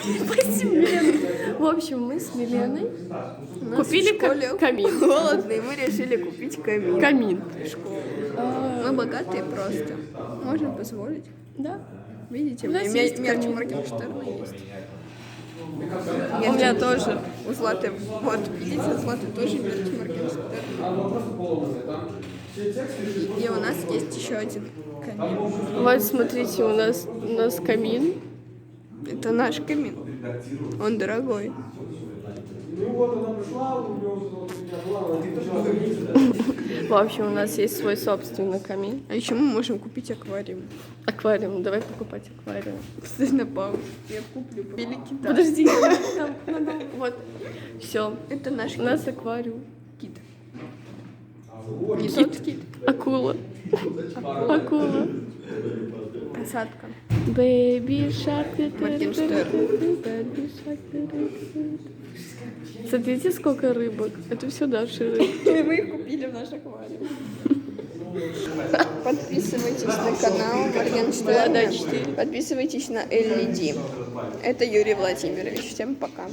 В общем, мы с Миленой купили камин. Холодно, и мы решили купить камин. Камин. Мы богатые просто. Можем позволить. Да. Видите, У у нас меня есть мерч камин. Моргенштерна есть. У меня тоже. У Златы, вот, видите, у Златы тоже мерч Моргенштерна. И у нас есть еще один камин. Вот, смотрите, у нас камин. Это наш камин. Он дорогой. В общем, у нас есть свой собственный камин. А еще мы можем купить аквариум. Аквариум. Давай покупать аквариум. Кстати, на паузу. Я куплю. Великий да. Подожди. Там, вот. Все. Это наш У нас аквариум. кит. Не Кит. тот кит. Акула. Акула. Касатка. Baby shark. Моргенштерн. Baby shark. Смотрите, сколько рыбок. Это все наши рыбки. Мы их купили в наш аквариум. Подписывайтесь на канал Моргенштерна. Подписывайтесь на LED. Это Юрий Владимирович. Всем пока.